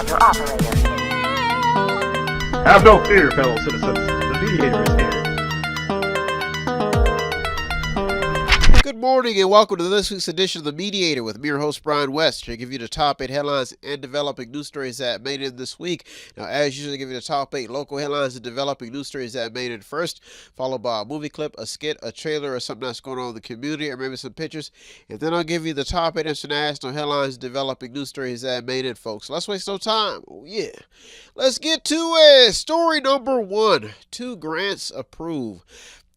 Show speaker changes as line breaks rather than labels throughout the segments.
Roger, operator.
Have no fear, fellow citizens. The Mediator is here.
Good morning and welcome to this week's edition of The Mediator with me, your host, Brian West. I give you the top 8 headlines and developing news stories that made it this week. Now, as usual, I give you the top 8 local headlines and developing news stories that made it first, followed by a movie clip, a skit, a trailer, or something that's going on in the community, or maybe some pictures. And then I'll give you the top 8 international headlines and developing news stories that made it, folks. So let's waste no time. Oh, yeah. Let's get to it. Story number 1. 2 grants approved.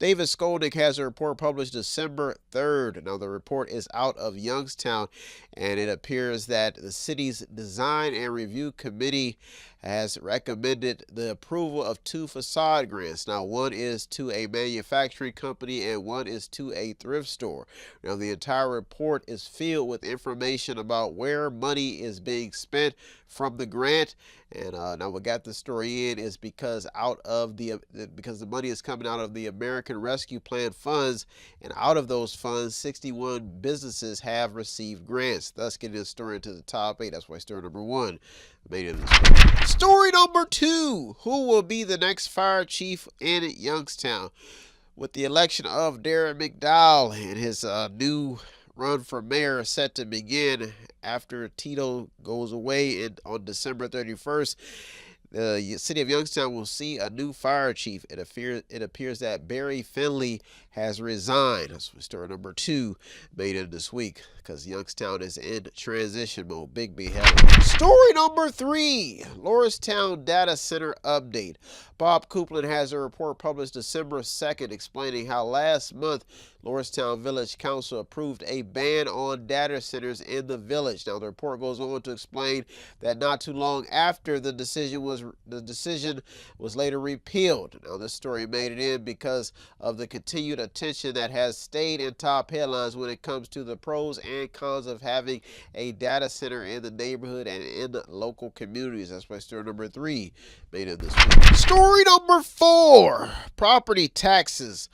David Skolnick has a report published December 3rd. Now, the report is out of Youngstown, and it appears that the city's Design and Review Committee has recommended the approval of 2 facade grants. Now, one is to a manufacturing company and one is to a thrift store. Now, the entire report is filled with information about where money is being spent from the grant. And now what got the story in is because the money is coming out of the American Rescue Plan funds, and out of those funds, 61 businesses have received grants, thus getting the story into the top 8. That's why story number 1 made it in this. Story number 2: who will be the next fire chief in Youngstown? With the election of Darren McDowell and his new run for mayor set to begin after Tito goes away on December 31st, the city of Youngstown will see a new fire chief. It appears that Barry Finley has resigned. That's story number 2 made it this week, because Youngstown is in transition mode. Big headline. Story number 3: Lordstown Data Center update. Bob Coupland has a report published December 2nd explaining how last month Lordstown Village Council approved a ban on data centers in the village. Now, the report goes on to explain that not too long after the decision was later repealed. Now, this story made it in because of the continued attention that has stayed in top headlines when it comes to the pros and cons of having a data center in the neighborhood and in the local communities. That's why story number 3 made it this week. Story number 4: property taxes.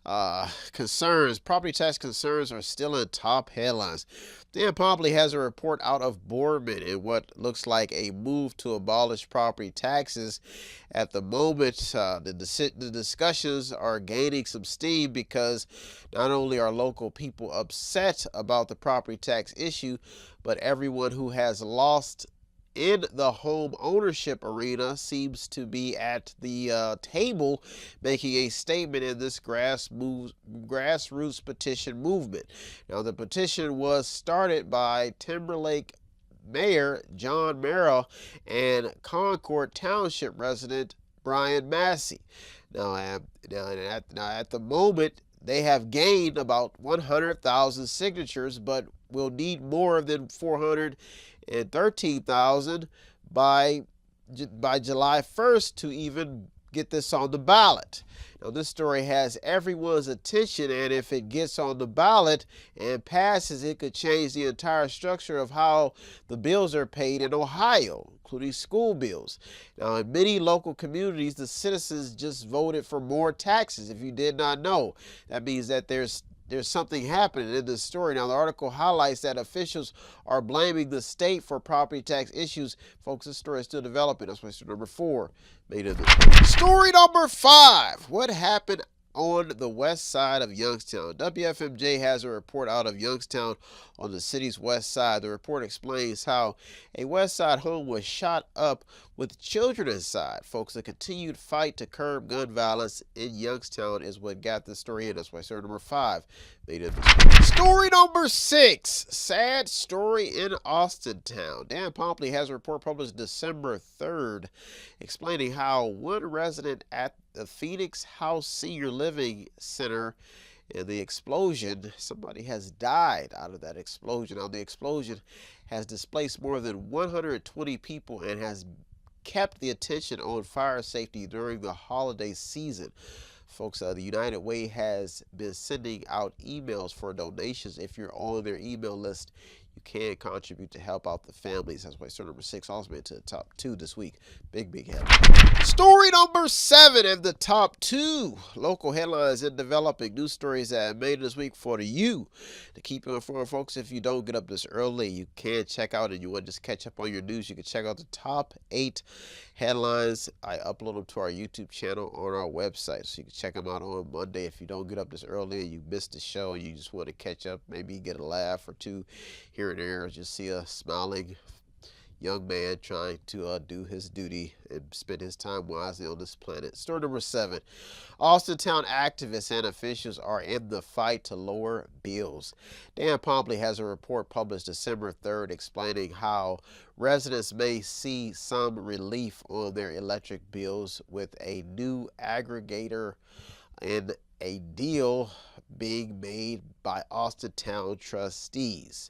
Property tax concerns are still in top headlines. Dan Pompley has a report out of Boardman in what looks like a move to abolish property taxes. At the moment, the discussions are gaining some steam because not only are local people upset about the property tax issue, but everyone who has lost in the home ownership arena seems to be at the table making a statement in this grassroots petition movement. Now, the petition was started by Timberlake Mayor John Merrill and Concord Township resident Brian Massey. Now, at the moment, they have gained about 100,000 signatures, but will need more than 413,000 by July 1st to even get this on the ballot. Now, this story has everyone's attention, and if it gets on the ballot and passes, it could change the entire structure of how the bills are paid in Ohio, including school bills. Now, in many local communities, the citizens just voted for more taxes. If you did not know, that means that there's something happening in this story. Now, the article highlights that officials are blaming the state for property tax issues. Folks, this story is still developing. That's why story number 4 made it. Story number 5: what happened on the west side of Youngstown? WFMJ has a report out of Youngstown on the city's west side. The report explains how a west side home was shot up with children inside. Folks, a continued fight to curb gun violence in Youngstown is what got this story in. That's why story number 5 made it. Story number 6: sad story in Austintown. Dan Pompley has a report published December 3rd explaining how one resident at the Phoenix House Senior Living Center, in the explosion, somebody has died out of that explosion. Now, the explosion has displaced more than 120 people and has kept the attention on fire safety during the holiday season. Folks, the United Way has been sending out emails for donations. If you're on their email list, you can contribute to help out the families. That's why story number 6 also made it to the top 2 this week. Big headline. Story number 7 in the top 2 local headlines and developing news stories that made this week for you to keep you informed, folks. If you don't get up this early, you can check out, and you want to just catch up on your news, you can check out the top 8 headlines. I upload them to our YouTube channel on our website, so you can check them out on Monday. If you don't get up this early and you missed the show and you just want to catch up, maybe get a laugh or two here and there, or just see a smiling young man trying to do his duty and spend his time wisely on this planet. Story number 7. Austintown activists and officials are in the fight to lower bills. Dan Pompley has a report published December 3rd explaining how residents may see some relief on their electric bills with a new aggregator and a deal being made by Austintown trustees.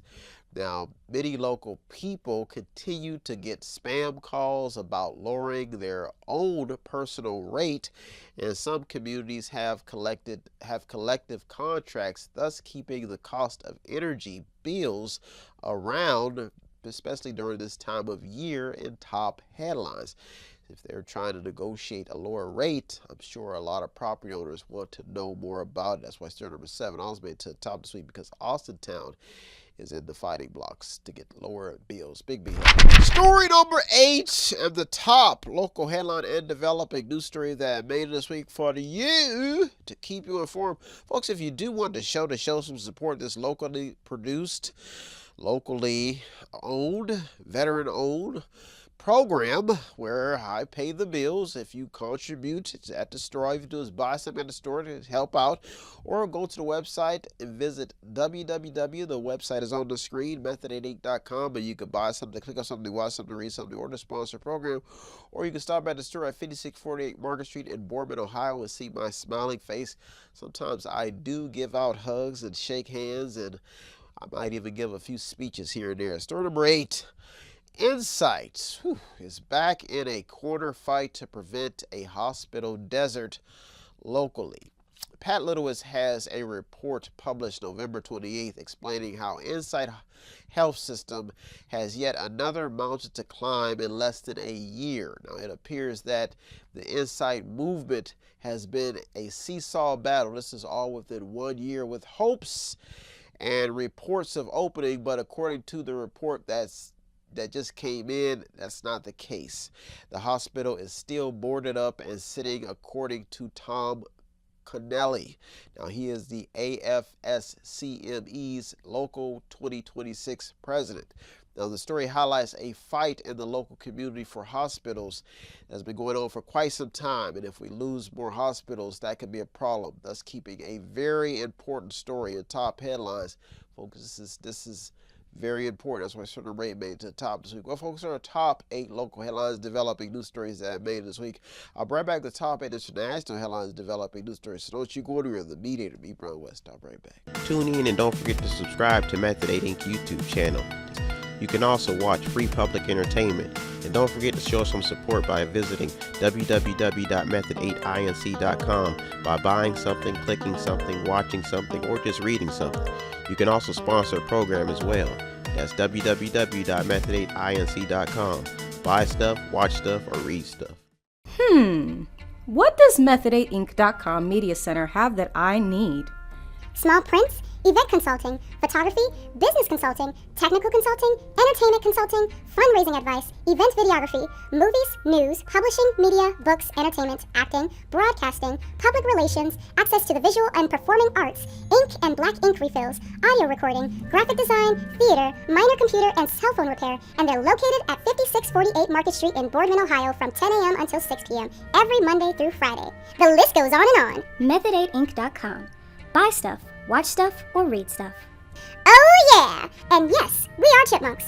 Now, many local people continue to get spam calls about lowering their own personal rate, and some communities have collective contracts, thus keeping the cost of energy bills around, especially during this time of year, in top headlines. If they're trying to negotiate a lower rate, I'm sure a lot of property owners want to know more about it. That's why story number 7 also made it to the top this week, because Austintown is in the fighting blocks to get lower bills. Big B. Story number 8 of the top local headline and developing news story that made it this week for you to keep you informed. Folks, if you do want to show some support, this locally produced, locally owned, veteran owned program where I pay the bills. If you contribute at the store, all you do is buy something at the store to help out, or go to the website and visit www. The website is on the screen, method8inc.com, and you can buy something, click on something, watch something, read something, or the sponsor program. Or you can stop at the store at 5648 Market Street in Boardman, Ohio, and see my smiling face. Sometimes I do give out hugs and shake hands, and I might even give a few speeches here and there. Story number 8. Insight is back in a corner fight to prevent a hospital desert locally. Pat Littlewitz has a report published November 28th explaining how Insight Health System has yet another mountain to climb in less than a year. Now, it appears that the Insight movement has been a seesaw battle. This is all within 1 year, with hopes and reports of opening, but according to the report that just came in, that's not the case. The hospital is still boarded up and sitting, according to Tom Connelly. Now, he is the AFSCME's local 2026 president. Now, the story highlights a fight in the local community for hospitals that's been going on for quite some time, and if we lose more hospitals, that could be a problem, thus keeping a very important story in top headlines. Folks, this is very important. That's why certain rate made it to the top this week. Well, folks, are our top 8 local headlines developing news stories that made it this week. I'll bring back the top 8 international headlines developing news stories. So don't you go anywhere. The Mediator, me, Brian West. I'll bring back.
Tune in and don't forget to subscribe to Method 8 Inc. YouTube channel. You can also watch free public entertainment. And don't forget to show some support by visiting www.method8inc.com by buying something, clicking something, watching something, or just reading something. You can also sponsor a program as well. That's www.method8inc.com. Buy stuff, watch stuff, or read stuff.
What does Method8inc.com Media Center have that I need?
Small prints, event consulting, photography, business consulting, technical consulting, entertainment consulting, fundraising advice, event videography, movies, news, publishing, media, books, entertainment, acting, broadcasting, public relations, access to the visual and performing arts, ink and black ink refills, audio recording, graphic design, theater, minor computer and cell phone repair, and they're located at 5648 Market Street in Boardman, Ohio from 10 a.m. until 6 p.m. every Monday through Friday. The list goes on and on.
Method8inc.com. Buy stuff, watch stuff, or read stuff.
Oh yeah! And yes, we are chipmunks.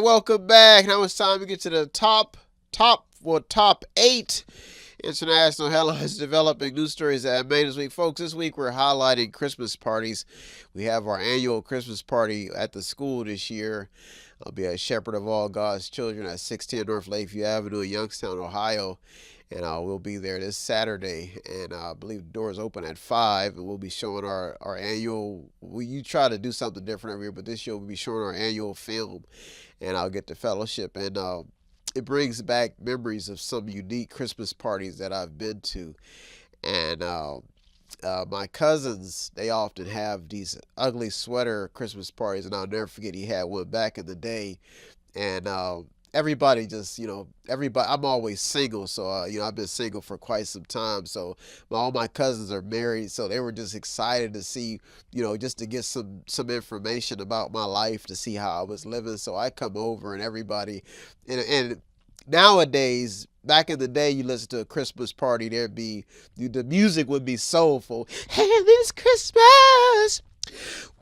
Welcome back. Now it's time to get to the top top 8 international headlines developing news stories that made this week. Folks, this week we're highlighting Christmas parties. We have our annual Christmas party at the school this year. I'll be at Shepherd of All God's Children at 610 North Lakeview Avenue in Youngstown, Ohio. And we'll be there this Saturday. And I believe the doors open at 5. And we'll be showing our annual. You try to do something different every year, but this year we'll be showing our annual film. And I'll get the fellowship. And it brings back memories of some unique Christmas parties that I've been to. And my cousins, they often have these ugly sweater Christmas parties, and I'll never forget he had one back in the day. And everybody just, I'm always single, so I've been single for quite some time. So all my cousins are married, so they were just excited to see, just to get some information about my life, to see how I was living. So I come over, and everybody, and nowadays, back in the day, you listen to a Christmas party, the music would be soulful. And this Christmas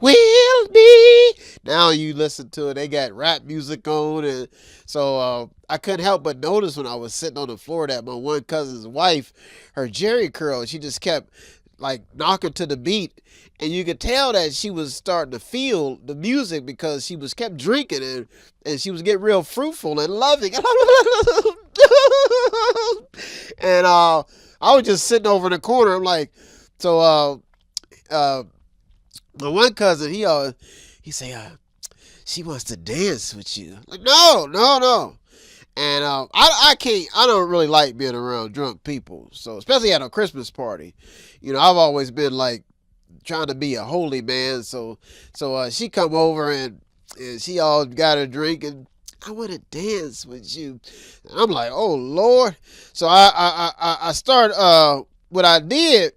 will be. Now you listen to it, they got rap music on, and so I couldn't help but notice when I was sitting on the floor that my one cousin's wife, her jerry curl, she just kept like knocking to the beat, and you could tell that she was starting to feel the music because she was kept drinking, and she was getting real fruitful and loving. And I was just sitting over in the corner. I'm like, so my one cousin, he say, she wants to dance with you. Like, no. And I don't really like being around drunk people. So especially at a Christmas party, I've always been like trying to be a holy man. So she come over and she all got a drink, and I want to dance with you. And I'm like, oh Lord. So I start, what I did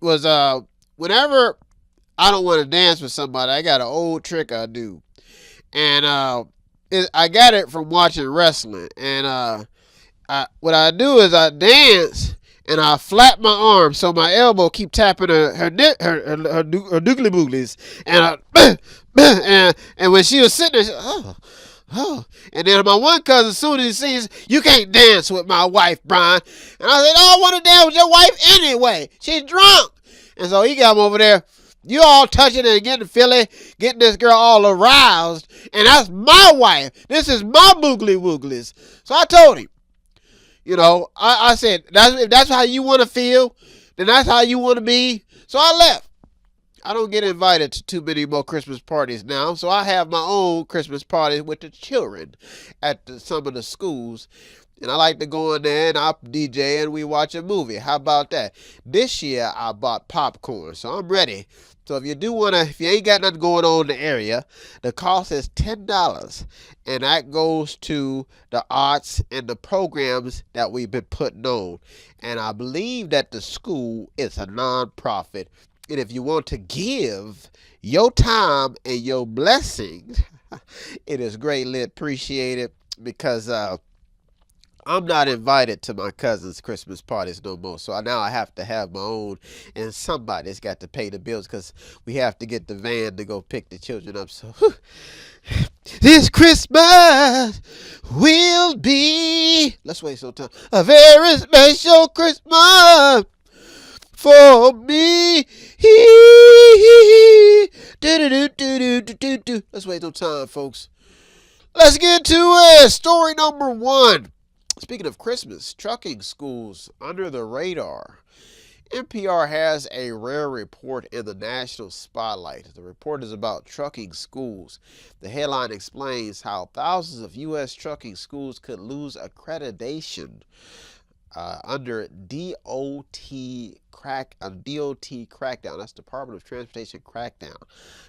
was, whenever I don't want to dance with somebody, I got an old trick I do. And I got it from watching wrestling. And what I do is I dance and I flap my arm so my elbow keep tapping her doogly booglies. And when she was sitting there, she, oh. And then my one cousin, as soon as he sees, you can't dance with my wife, Brian. And I said, I don't want to dance with your wife anyway. She's drunk. And so he got him over there. You all touching and getting Philly, getting this girl all aroused, and that's my wife. This is my boogly wooglies. So I told him, I said, if that's how you want to feel, then that's how you want to be. So I left. I don't get invited to too many more Christmas parties now, so I have my own Christmas parties with the children at some of the schools. And I like to go in there and I DJ and we watch a movie. How about that? This year I bought popcorn, so I'm ready. So if you ain't got nothing going on in the area, the cost is $10. And that goes to the arts and the programs that we've been putting on. And I believe that the school is a nonprofit. And if you want to give your time and your blessings, it is greatly appreciated, because I'm not invited to my cousin's Christmas parties no more. So now I have to have my own, and somebody's got to pay the bills because we have to get the van to go pick the children up. So this Christmas will be, let's wait some time, a very special Christmas for me. Let's wait some time, folks. Let's get to it. Story number 1. Speaking of Christmas, trucking schools under the radar. NPR has a rare report in the national spotlight. The report is about trucking schools. The headline explains how thousands of U.S. trucking schools could lose accreditation under DOT crackdown. That's Department of Transportation crackdown.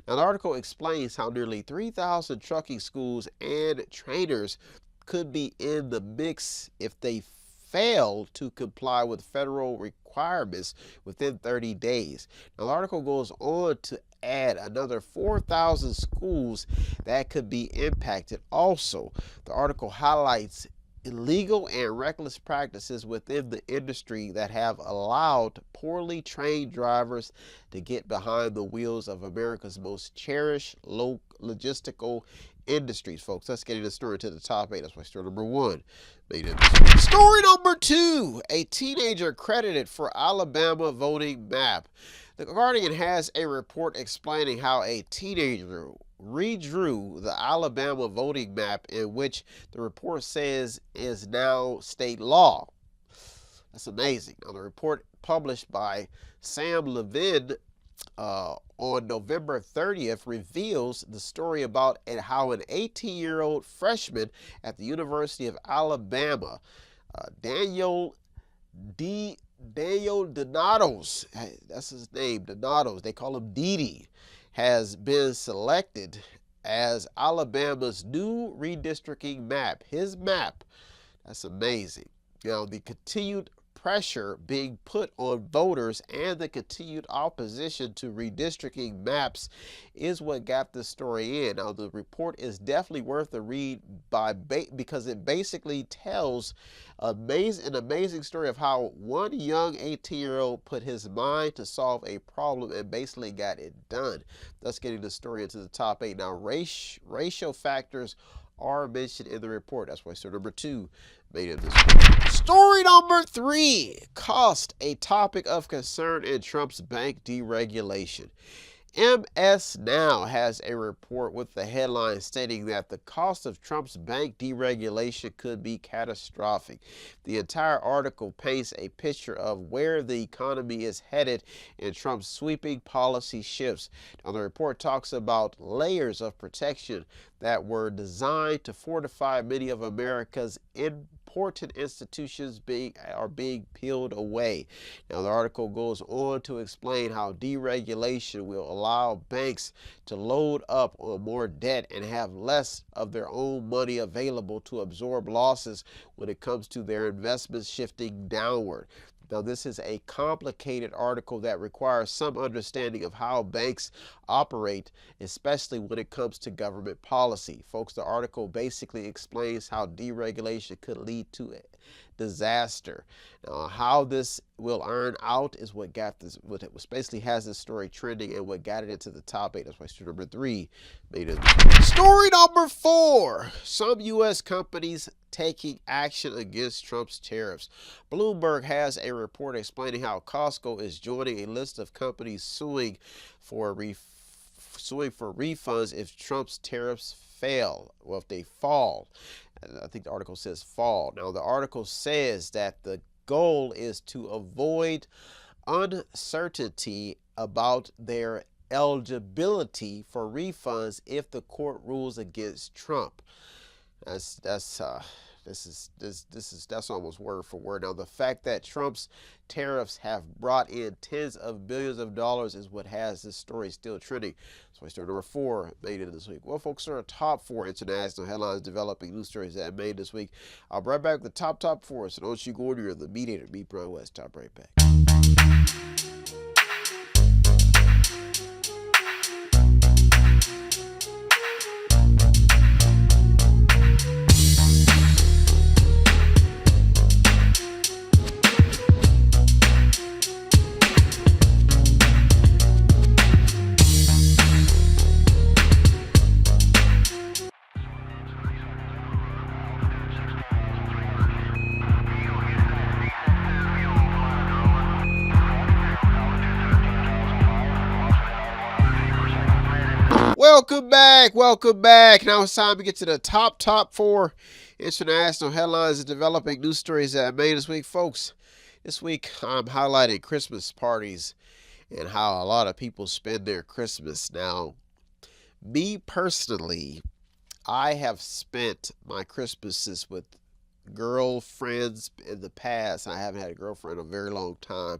Now, the article explains how nearly 3,000 trucking schools and trainers could be in the mix if they fail to comply with federal requirements within 30 days. Now, the article goes on to add another 4,000 schools that could be impacted also. The article highlights illegal and reckless practices within the industry that have allowed poorly trained drivers to get behind the wheels of America's most cherished logistical industries. Folks, let's get into the story to the top 8. That's why story number 1 made it. Story number 2, a teenager credited for Alabama voting map. The Guardian has a report explaining how a teenager redrew the Alabama voting map, in which the report says is now state law. That's amazing. Now, the report published by Sam Levin on November 30th reveals the story about how an 18-year-old freshman at the University of Alabama, Daniel Donatos, that's his name, Donatos, they call him Didi, has been selected as Alabama's new redistricting map. His map. That's amazing. Now, the continued pressure being put on voters and the continued opposition to redistricting maps is what got this story in. Now, the report is definitely worth a read because it basically tells an amazing story of how one young 18-year-old put his mind to solve a problem and basically got it done. Thus getting the story into the top 8. Now, racial factors are mentioned in the report. That's why story number 2 made it this way. Story number 3, cost a topic of concern in Trump's bank deregulation. MS Now has a report with the headline stating that the cost of Trump's bank deregulation could be catastrophic. The entire article paints a picture of where the economy is headed in Trump's sweeping policy shifts. Now, the report talks about layers of protection that were designed to fortify many of America's important institutions are being peeled away. Now, the article goes on to explain how deregulation will allow banks to load up on more debt and have less of their own money available to absorb losses when it comes to their investments shifting downward. Now, this is a complicated article that requires some understanding of how banks operate, especially when it comes to government policy. Folks, the article basically explains how deregulation could lead to a disaster. Now, how this will earn out is what basically has this story trending and what got it into the top 8. That's why story number 3 made it. Story number 4, some U.S. companies taking action against Trump's tariffs. Bloomberg has a report explaining how Costco is joining a list of companies suing for refunds if Trump's tariffs fail. Well, if they fall. I think the article says fall. Now, the article says that the goal is to avoid uncertainty about their eligibility for refunds if the court rules against Trump. That's almost word for word. Now, the fact that Trump's tariffs have brought in tens of billions of dollars is what has this story still trending. So, story number 4 made it this week. Well, folks, are our top 4 international headlines developing news stories that made this week. I'll be right back with the top 4. So don't you go order the Mediator. Meet Brian West. Top right back. Welcome back. Now it's time to get to the top 4 international headlines and developing news stories that made this week. Folks, this week I'm highlighting Christmas parties and how a lot of people spend their Christmas. Now, me personally, I have spent my Christmases with girlfriends in the past. I haven't had a girlfriend in a very long time.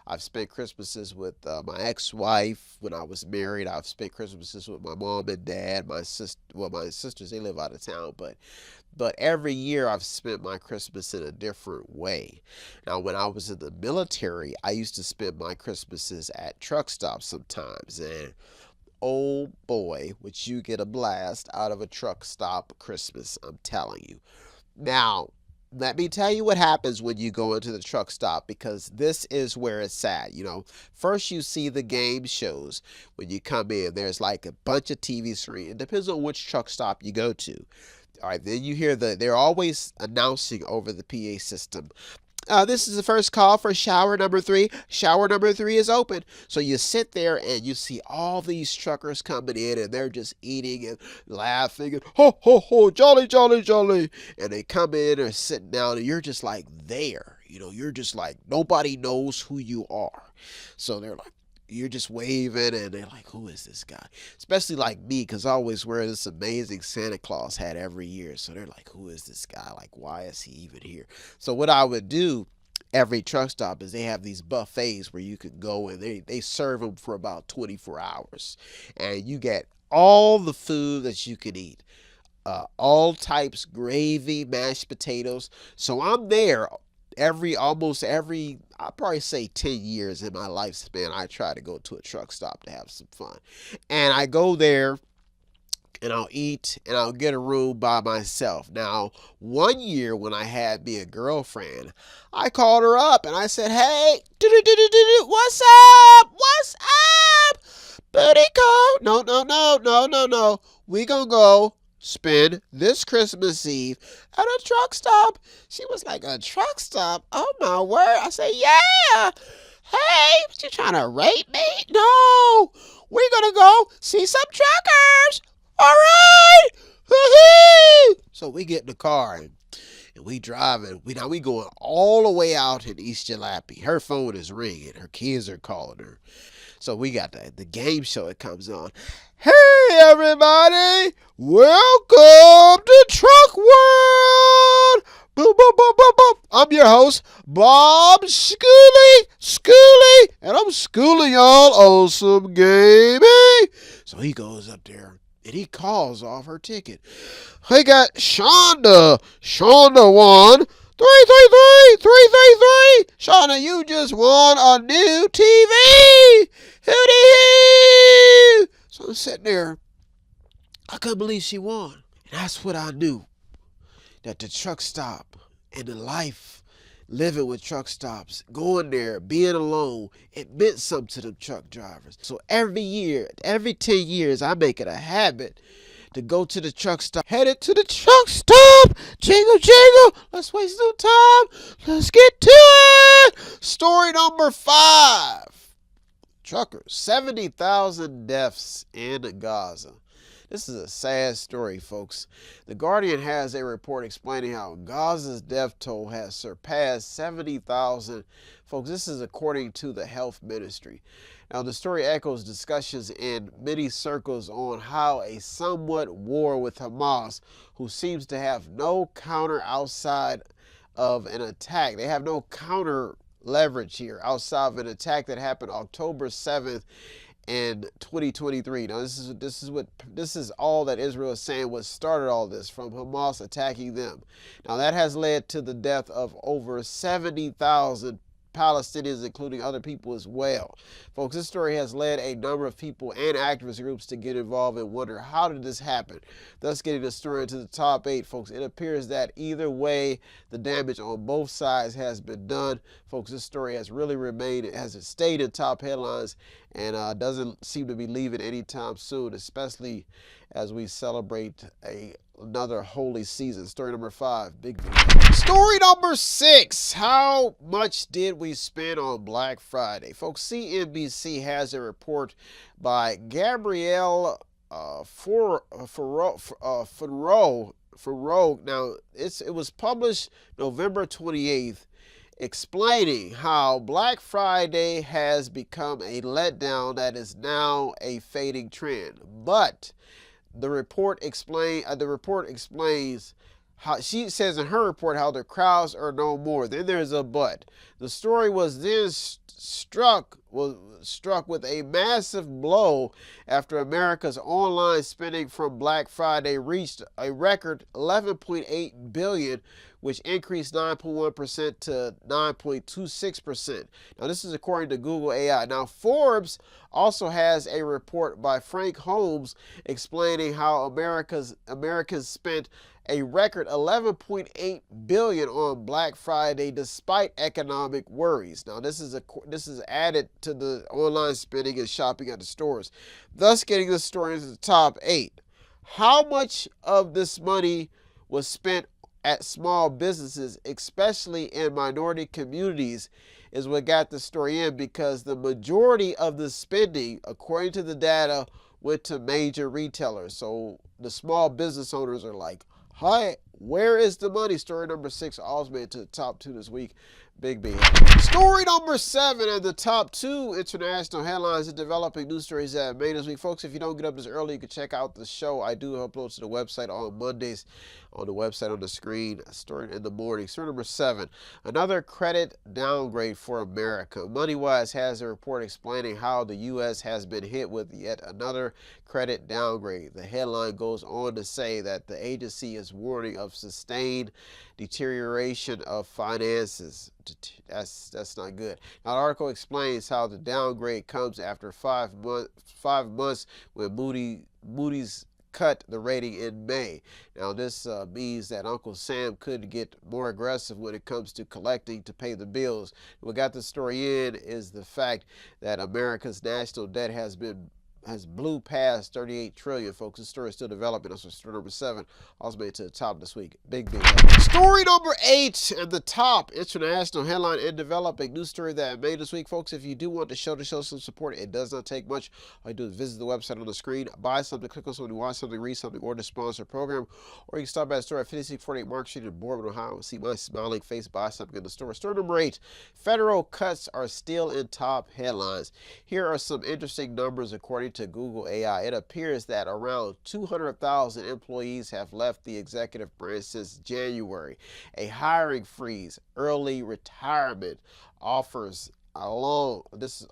I've spent Christmases with my ex-wife when I was married. I've spent Christmases with my mom and dad. My sisters, they live out of town, but every year I've spent my Christmas in a different way. Now, when I was in the military, I used to spend my Christmases at truck stops sometimes, and oh boy, would you get a blast out of a truck stop Christmas, I'm telling you. Now, let me tell you what happens when you go into the truck stop, because this is where it's at. First you see the game shows. When you come in, there's like a bunch of TV screens. It depends on which truck stop you go to. All right, then you hear they're always announcing over the PA system. This is the first call for shower number 3. Shower number 3 is open. So you sit there and you see all these truckers coming in, and they're just eating and laughing and ho, ho, ho, jolly, jolly, jolly. And they come in or sitting down, and you're just like there. You're just like, nobody knows who you are. So they're like, you're just waving, and they're like, who is this guy? Especially like me, because I always wear this amazing Santa Claus hat every year. So they're like, who is this guy? Like, why is he even here? So what I would do every truck stop is they have these buffets where you can go, and they serve them for about 24 hours. And you get all the food that you can eat. All types, gravy, mashed potatoes. So I'm there almost every, I'll probably say 10 years in my lifespan, I try to go to a truck stop to have some fun. And I go there and I'll eat and I'll get a room by myself. Now, one year when I had me a girlfriend, I called her up and I said, hey, what's up? What's up? Booty call. No. We gonna go spend this Christmas Eve at a truck stop. She was like, a truck stop? Oh my word. I said, yeah. Hey, you trying to rape me? No, we're gonna go see some truckers. All right. Woo-hoo. So we get in the car and we driving. We going all the way out in East Jalapa. Her phone is ringing. Her kids are calling her. So we got the game show that comes on. Hey, everybody. Welcome to Truck World. Boom, boom, boom, boom, boom. I'm your host, Bob Schooly, and I'm schooling y'all on some gaming. So he goes up there and he calls off her ticket. He got Shonda won 333. Shonda, you just won a new TV. Hooty-hoo. So I'm sitting there. I couldn't believe she won. And that's what I knew. That the truck stop and the life living with truck stops, going there, being alone, it meant something to them truck drivers. So every year, every 10 years, I make it a habit to go to the truck stop. Headed to the truck stop. Jingle, jingle. Let's waste no time. Let's get to it. Story number 5. Truckers, 70,000 deaths in Gaza. This is a sad story, folks. The Guardian has a report explaining how Gaza's death toll has surpassed 70,000. Folks, this is according to the health ministry. Now, the story echoes discussions in many circles on how a somewhat war with Hamas, who seems to have no counter outside of an attack. They have no counter leverage here outside of an attack that happened October 7th in 2023. Now, this is all that Israel is saying what started all this, from Hamas attacking them. Now, that has led to the death of over 70,000 Palestinians, including other people as well. Folks, this story has led a number of people and activist groups to get involved and wonder, how did this happen? Thus getting the story into the top 8, folks. It appears that either way, the damage on both sides has been done. Folks, this story has really remained, has stayed in top headlines, and doesn't seem to be leaving anytime soon, especially as we celebrate another holy season. Story number 5, big video. Story number 6, how much did we spend on Black Friday? Folks, CNBC has a report by Gabrielle Farrow. Now, it was published November 28th, explaining how Black Friday has become a letdown that is now a fading trend. But the report explains how she says in her report how the crowds are no more. Then there's a but. The story was then struck with a massive blow after America's online spending from Black Friday reached a record $11.8 billion, which increased 9.1% to 9.26%. Now, this is according to Google AI. Now, Forbes also has a report by Frank Holmes explaining how Americans spent a record $11.8 billion on Black Friday despite economic worries. Now, this is added to the online spending and shopping at the stores, thus getting the story into the top 8. How much of this money was spent at small businesses, especially in minority communities, is what got the story in, because the majority of the spending, according to the data, went to major retailers. So the small business owners are like, hi, where is the money? Story number 6 also made it to the top 2 this week. Big B. Story number 7 and the top 2 international headlines and developing news stories that made this week. Folks, if you don't get up this early, you can check out the show. I do upload to the website on Mondays, on the website on the screen, starting in the morning. Story number 7, another credit downgrade for America. MoneyWise has a report explaining how the U.S. has been hit with yet another credit downgrade. The headline goes on to say that the agency is warning of sustained deterioration of finances. That's not good. Now, the article explains how the downgrade comes after 5 months when Moody's cut the rating in May. Now, this means that Uncle Sam could get more aggressive when it comes to collecting to pay the bills. What got the story in is the fact that America's national debt has blew past 38 trillion, folks. This story is still developing. That's story number 7. Also made it to the top this week. Big. Story number 8 and the top international headline and developing news story that made this week, folks. If you do want to show some support, it does not take much. All you do is visit the website on the screen, buy something, click on something, watch something, read something, or to sponsor a program. Or you can stop by the store at 5648 Mark Street in Boardman, Ohio, and see my smiling face, buy something in the store. Story number 8, federal cuts are still in top headlines. Here are some interesting numbers according to Google AI. It appears that around 200,000 employees have left the executive branch since January. A hiring freeze, early retirement offers this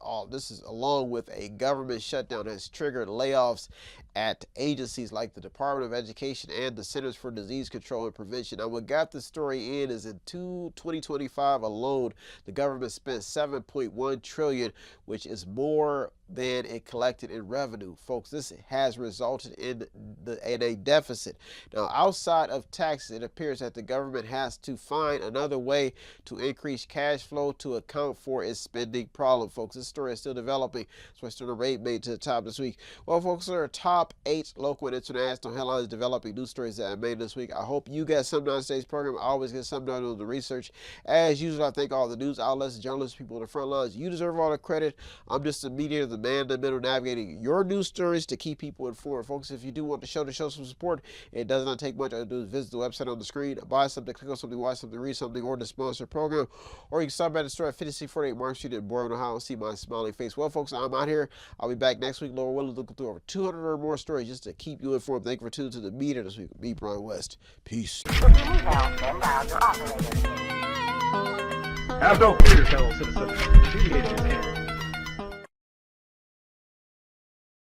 is along with a government shutdown has triggered layoffs at agencies like the Department of Education and the Centers for Disease Control and Prevention. Now, what got the story in is in 2025 alone, the government spent $7.1 trillion, which is more than it collected in revenue. Folks, this has resulted in a deficit. Now, outside of taxes, it appears that the government has to find another way to increase cash flow to account for its spending problem. Folks, this story is still developing. That's why story number 8 made it to the top this week. Well, folks, there are top 8 local and international headlines developing news stories that I made this week. I hope you got something out of today's program. I always get something out of the research. As usual, I thank all the news outlets, journalists, people on the front lines. You deserve all the credit. I'm just a mediator, the man in the middle, navigating your news stories to keep people informed. Folks, if you do want the show to show some support, it does not take much. All you do is visit the website on the screen, buy something, click on something, watch something, read something, or to sponsor a program. Or you can stop by the store at 5648 Mark Street in Boardman, Ohio, and see my smiling face. Well, folks, I'm out here. I'll be back next week. Lord willing, looking through over 200 or more stories just to keep you informed. Thank you for tuning to the Mediator this week with me, Brian West. Peace.
Have no fear, fellow citizens. The Mediator is here.